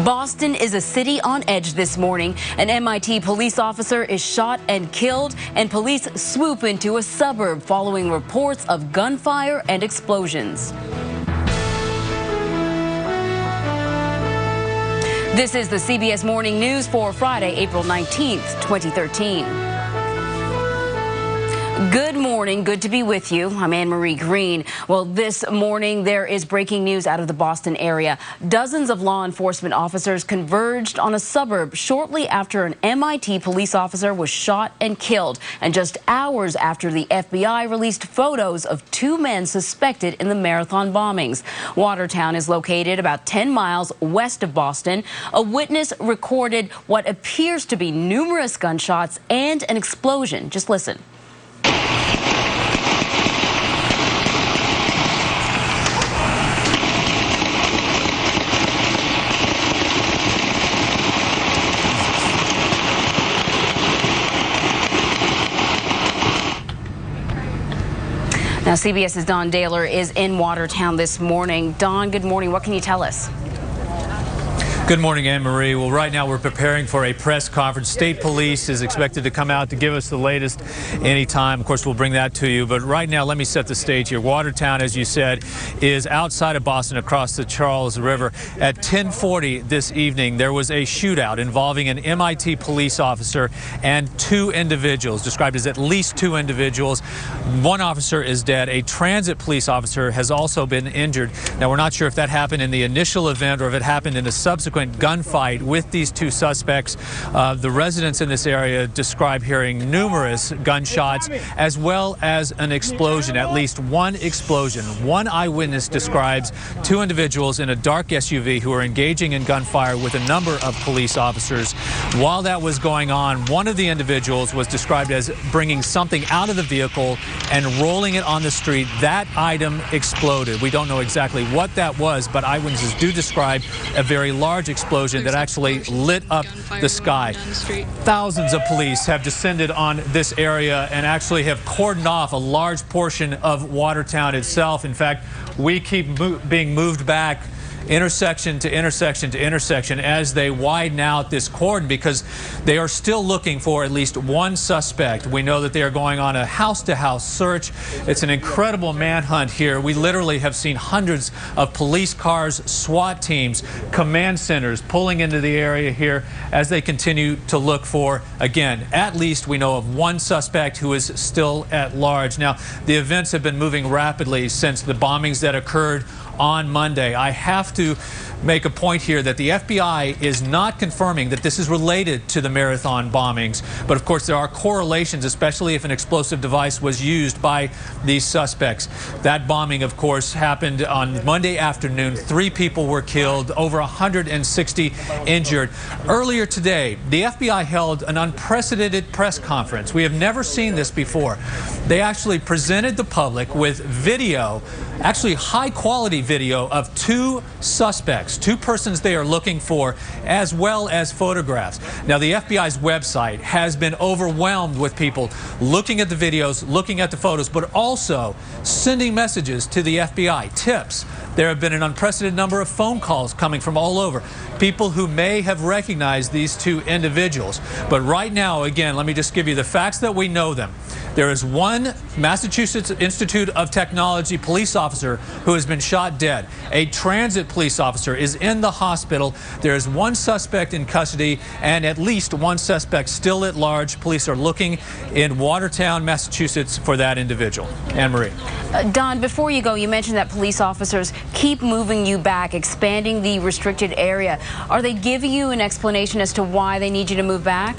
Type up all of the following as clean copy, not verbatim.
Boston is a city on edge this morning. An MIT police officer is shot and killed, and police swoop into a suburb following reports of gunfire and explosions. This is the CBS Morning News for Friday, April 19th, 2013. Good morning. Good to be with you. I'm Anne-Marie Green. Well, this morning there is breaking news out of the Boston area. Dozens of law enforcement officers converged on a suburb shortly after an MIT police officer was shot and killed, and just hours after the FBI released photos of two men suspected in the marathon bombings. Watertown is located about 10 miles west of Boston. A witness recorded what appears to be numerous gunshots and an explosion. Just listen. Now, CBS's Don Dahler is in Watertown this morning. Don, good morning. What can you tell us? Good morning, Anne-Marie. Well, right now we're preparing for a press conference. State Police is expected to come out to give us the latest anytime. Of course, we'll bring that to you. But right now, let me set the stage here. Watertown, as you said, is outside of Boston across the Charles River. At 10:40 this evening, there was a shootout involving an MIT police officer and two individuals, described as at least two individuals. One officer is dead. A transit police officer has also been injured. Now, we're not sure if that happened in the initial event or if it happened in a subsequent gunfight with these two suspects. The residents in this area describe hearing numerous gunshots as well as an explosion, at least one explosion. One eyewitness describes two individuals in a dark SUV who were engaging in gunfire with a number of police officers. While that was going on, one of the individuals was described as bringing something out of the vehicle and rolling it on the street. That item exploded. We don't know exactly what that was, but eyewitnesses do describe a very large explosion that actually lit up the sky. Thousands of police have descended on this area and actually have cordoned off a large portion of Watertown itself. In fact, we keep being moved back intersection to intersection to intersection as they widen out this cordon because they are still looking for at least one suspect. We know that they are going on a house-to-house search. It's an incredible manhunt here. We literally have seen hundreds of police cars, SWAT teams, command centers pulling into the area here as they continue to look for, again, at least we know of one suspect who is still at large. Now, the events have been moving rapidly since the bombings that occurred on Monday. I have to make a point here that the FBI is not confirming that this is related to the marathon bombings. But of course, there are correlations, especially if an explosive device was used by these suspects. That bombing, of course, happened on Monday afternoon. 3 people were killed, over 160 injured. Earlier today, the FBI held an unprecedented press conference. We have never seen this before. They actually presented the public with video, actually high-quality video of two suspects, two persons they are looking for, as well as photographs. Now, the FBI's website has been overwhelmed with people looking at the videos, looking at the photos, but also sending messages to the FBI, tips. There have been an unprecedented number of phone calls coming from all over, people who may have recognized these two individuals. But right now, again, let me just give you the facts that we know them. There is one Massachusetts Institute of Technology police officer who has been shot dead. A transit police officer is in the hospital. There is one suspect in custody and at least one suspect still at large. Police are looking in Watertown, Massachusetts for that individual. Anne-Marie. Don, before you go, you mentioned that police officers keep moving you back, expanding the restricted area. Are they giving you an explanation as to why they need you to move back?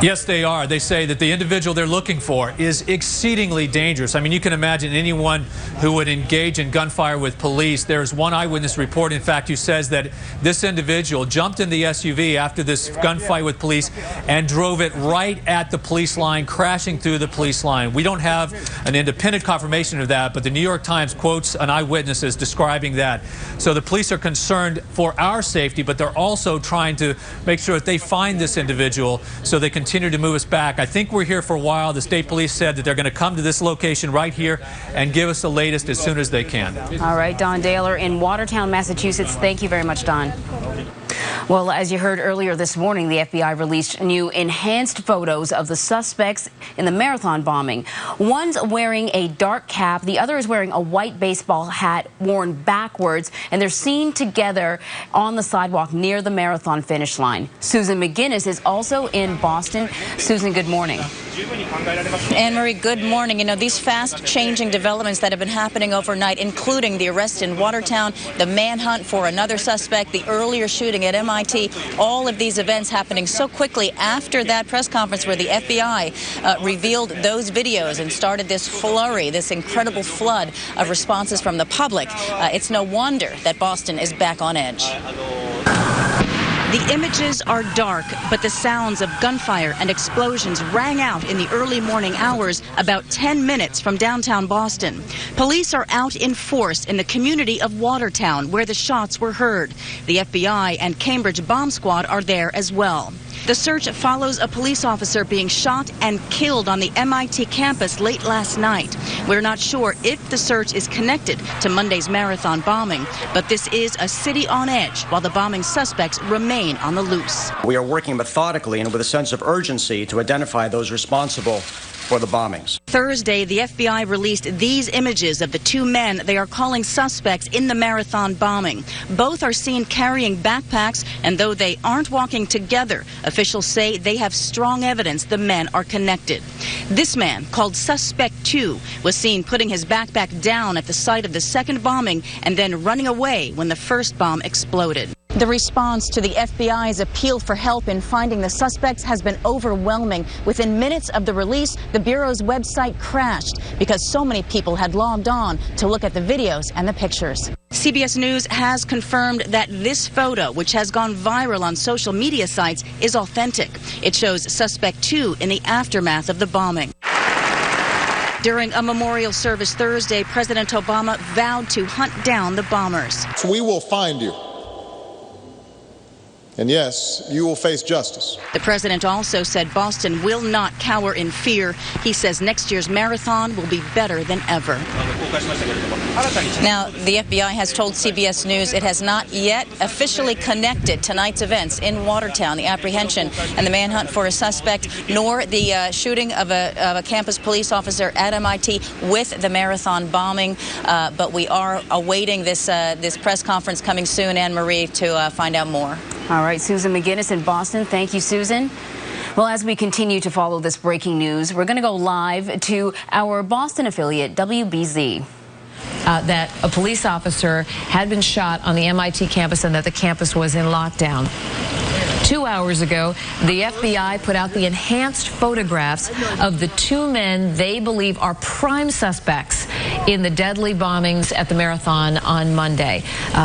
Yes, they are. They say that the individual they're looking for is exceedingly dangerous. I mean, you can imagine anyone who would engage in gunfire with police. There's one eyewitness report, in fact, who says that this individual jumped in the SUV after this gunfight with police and drove it right at the police line, crashing through the police line. We don't have an independent confirmation of that, but the New York Times quotes an eyewitness as describing that. So the police are concerned for our safety, but they're also trying to make sure that they find this individual, so they continue to move us back. I think we're here for a while. The state police said that they're going to come to this location right here and give us the latest as soon as they can. All right, Don Dahler in Watertown, Massachusetts. Thank you very much, Don. Well, as you heard earlier this morning, the FBI released new enhanced photos of the suspects in the marathon bombing. One's wearing a dark cap, the other is wearing a white baseball hat worn backwards, and they're seen together on the sidewalk near the marathon finish line. Susan McGinnis is also in Boston. Susan, good morning. Anne-Marie, good morning. You know, these fast-changing developments that have been happening overnight, including the arrest in Watertown, the manhunt for another suspect, the earlier shooting at MIT, all of these events happening so quickly after that press conference where the FBI revealed those videos and started this flurry, this incredible flood of responses from the public. It's no wonder that Boston is back on edge. The images are dark, but the sounds of gunfire and explosions rang out in the early morning hours about 10 minutes from downtown Boston. Police are out in force in the community of Watertown, where the shots were heard. The FBI and Cambridge Bomb Squad are there as well. The search follows a police officer being shot and killed on the MIT campus late last night. We're not sure if the search is connected to Monday's marathon bombing, but this is a city on edge while the bombing suspects remain on the loose. We are working methodically and with a sense of urgency to identify those responsible for the bombings. Thursday, the FBI released these images of the two men they are calling suspects in the marathon bombing. Both are seen carrying backpacks, and though they aren't walking together, officials say they have strong evidence the men are connected. This man, called Suspect 2, was seen putting his backpack down at the site of the second bombing and then running away when the first bomb exploded. The response to the FBI's appeal for help in finding the suspects has been overwhelming. Within minutes of the release, the Bureau's website crashed because so many people had logged on to look at the videos and the pictures. CBS News has confirmed that this photo, which has gone viral on social media sites, is authentic. It shows Suspect 2 in the aftermath of the bombing. During a memorial service Thursday, President Obama vowed to hunt down the bombers. We will find you. And yes, you will face justice. The president also said Boston will not cower in fear. He says next year's marathon will be better than ever. Now, the FBI has told CBS News it has not yet officially connected tonight's events in Watertown, the apprehension and the manhunt for a suspect, nor the shooting of a campus police officer at MIT with the marathon bombing. But we are awaiting this press conference coming soon, Anne-Marie, to find out more. All right, Susan McGinnis in Boston. Thank you, Susan. Well, as we continue to follow this breaking news, we're going to go live to our Boston affiliate, WBZ. That a police officer had been shot on the MIT campus and that the campus was in lockdown. 2 hours ago, the FBI put out the enhanced photographs of the two men they believe are prime suspects in the deadly bombings at the marathon on Monday.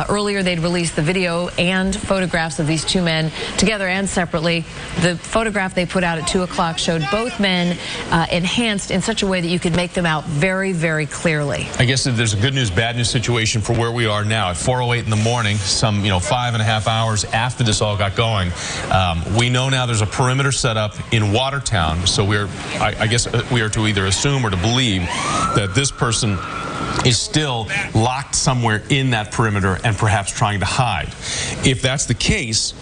Earlier, they'd released the video and photographs of these two men together and separately. The photograph they put out at 2 o'clock showed both men enhanced in such a way that you could make them out very, very clearly. I guess there's a good news, bad news situation for where we are now. At 4:08 in the morning, some 5.5 hours after this all got going, we know now there's a perimeter set up in Watertown. So I guess we are to either assume or to believe that this person is still locked somewhere in that perimeter and perhaps trying to hide. If that's the case,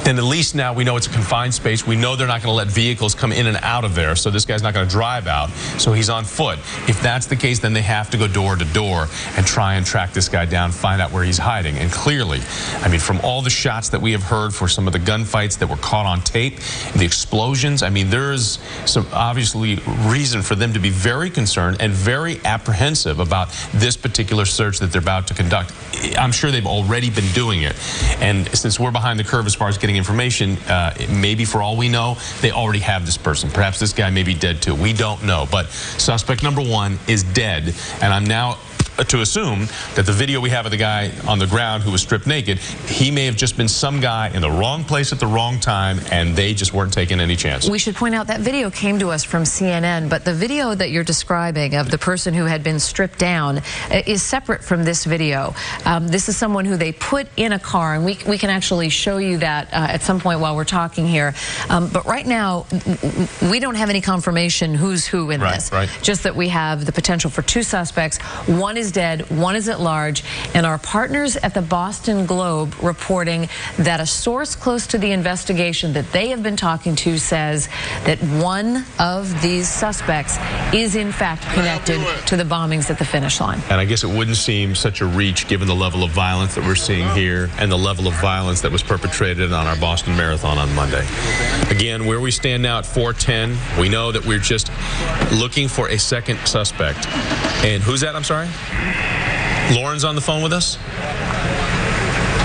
then at least now we know it's a confined space. We know they're not going to let vehicles come in and out of there, so this guy's not going to drive out, so he's on foot. If that's the case, then they have to go door to door and try and track this guy down, find out where he's hiding. And clearly, I mean, from all the shots that we have heard for some of the gunfights that were caught on tape, the explosions, I mean, there is some obviously reason for them to be very concerned and very apprehensive about this particular search that they're about to conduct. I'm sure they've already been doing it. And since we're behind the curve as far as getting information, maybe for all we know, they already have this person. Perhaps this guy may be dead too. We don't know. But suspect number 1 is dead. And I'm now to assume that the video we have of the guy on the ground who was stripped naked, he may have just been some guy in the wrong place at the wrong time, and they just weren't taking any chance. We should point out that video came to us from CNN, but the video that you're describing of the person who had been stripped down is separate from this video. This is someone who they put in a car, and we can actually show you that at some point while we're talking here. But right now, we don't have any confirmation who's who in this. Right. Just that we have the potential for 2 suspects. One is dead, one is at large, and our partners at the Boston Globe reporting that a source close to the investigation that they have been talking to says that one of these suspects is in fact connected to the bombings at the finish line. And I guess it wouldn't seem such a reach given the level of violence that we're seeing here and the level of violence that was perpetrated on our Boston Marathon on Monday. Again, where we stand now at 4:10, we know that we're just looking for a second suspect. And who's that? I'm sorry? Lauren's on the phone with us?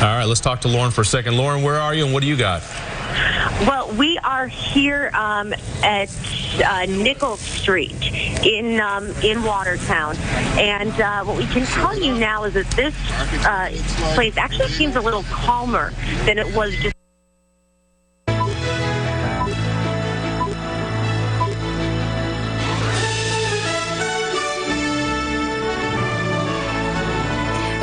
All right, let's talk to Lauren for a second. Lauren, where are you and what do you got? Well, we are here at Nichols Street in Watertown, and what we can tell you now is that this place actually seems a little calmer than it was just.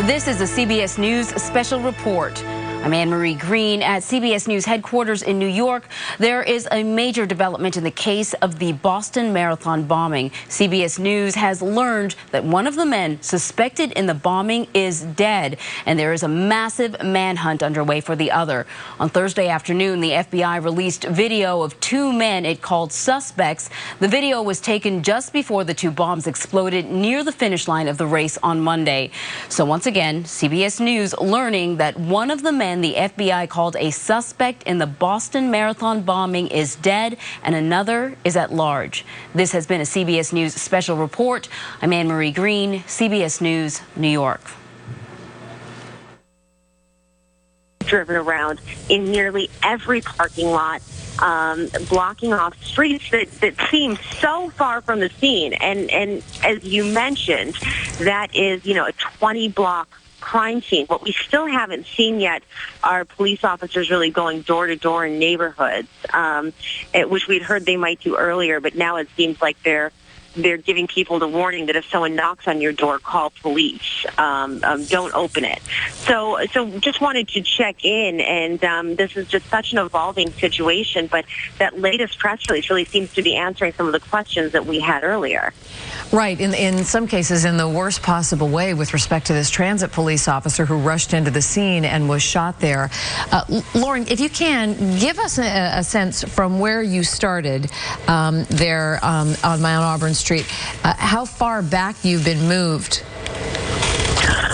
This is a CBS News special report. I'm Anne-Marie Green at CBS News headquarters in New York. There is a major development in the case of the Boston Marathon bombing. CBS News has learned that one of the men suspected in the bombing is dead, and there is a massive manhunt underway for the other. On Thursday afternoon, the FBI released video of 2 men it called suspects. The video was taken just before the 2 bombs exploded near the finish line of the race on Monday. So once again, CBS News learning that one of the men the FBI called a suspect in the Boston Marathon bombing is dead and another is at large. This has been a CBS News special report. I'm Anne-Marie Green, CBS News, New York. Driven around in nearly every parking lot, blocking off streets that seem so far from the scene. And as you mentioned, that is, a 20-block crime scene. What we still haven't seen yet are police officers really going door to door in neighborhoods, which we'd heard they might do earlier, but now it seems like they're giving people the warning that if someone knocks on your door, call police. Don't open it. So just wanted to check in, and this is just such an evolving situation, but that latest press release really seems to be answering some of the questions that we had earlier. Right. In some cases, in the worst possible way with respect to this transit police officer who rushed into the scene and was shot there. Lauren, if you can, give us a sense from where you started there on Mount Auburn Street, how far back you've been moved.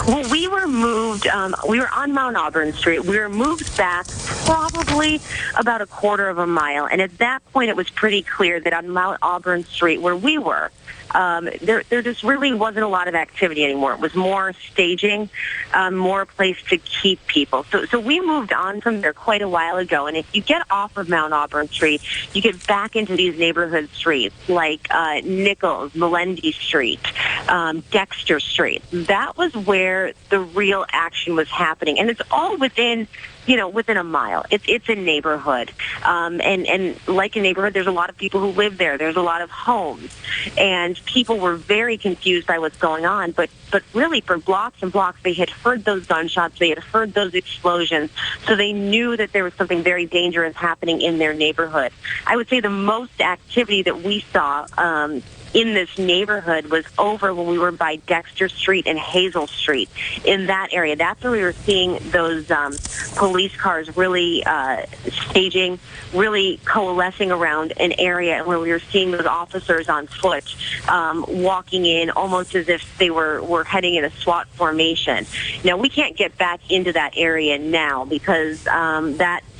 Well, we were moved, we were on Mount Auburn Street. We were moved back probably about a quarter of a mile. And at that point, it was pretty clear that on Mount Auburn Street, where we were, there just really wasn't a lot of activity anymore. It was more staging, more a place to keep people. So we moved on from there quite a while ago. And if you get off of Mount Auburn Street, you get back into these neighborhood streets like Nichols, Melendy Street, Dexter Street. That was where the real action was happening. And it's all within a mile. It's a neighborhood. And like a neighborhood, there's a lot of people who live there. There's a lot of homes. And people were very confused by what's going on. But really, for blocks and blocks, they had heard those gunshots. They had heard those explosions. So they knew that there was something very dangerous happening in their neighborhood. I would say the most activity that we saw in this neighborhood was over when we were by Dexter Street and Hazel Street, in that area. That's where we were seeing those police cars really staging, really coalescing around an area where we were seeing those officers on foot walking in almost as if they were heading in a SWAT formation. Now, we can't get back into that area now because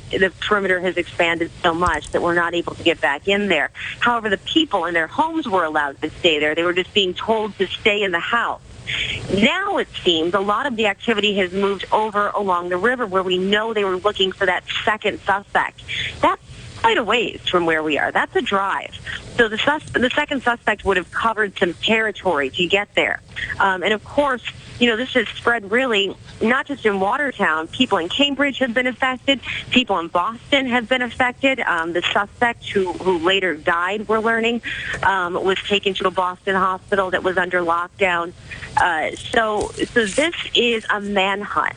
the perimeter has expanded so much that we're not able to get back in there. However, the people in their homes were allowed to stay there. They were just being told to stay in the house. Now it seems a lot of the activity has moved over along the river where we know they were looking for that second suspect. That quite a ways from where we are. That's a drive. So the second suspect would have covered some territory to get there. And of course, this has spread really not just in Watertown. People in Cambridge have been affected. People in Boston have been affected. The suspect who later died, we're learning, was taken to a Boston hospital that was under lockdown. So this is a manhunt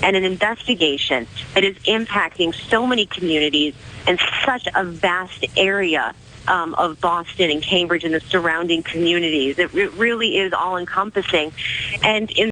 and an investigation that is impacting so many communities and such a vast area of Boston and Cambridge and the surrounding communities. It really is all-encompassing. And in